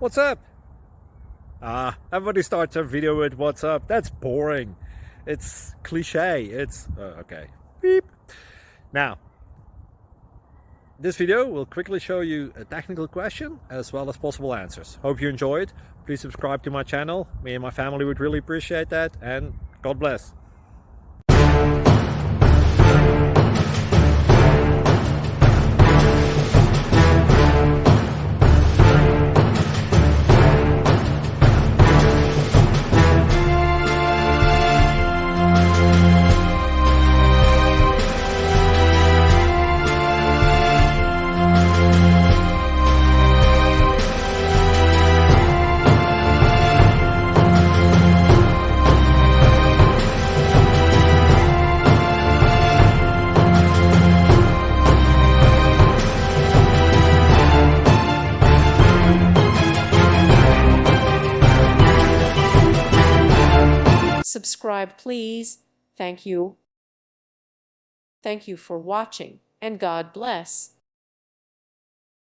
What's up? Everybody starts their video with what's up. That's boring. It's cliche. It's okay. Beep. Now, this video will quickly show you a technical question as well as possible answers. Hope you enjoyed. Please subscribe to my channel. Me and my family would really appreciate that, and God bless. Subscribe, please. Thank you. Thank you for watching, and God bless.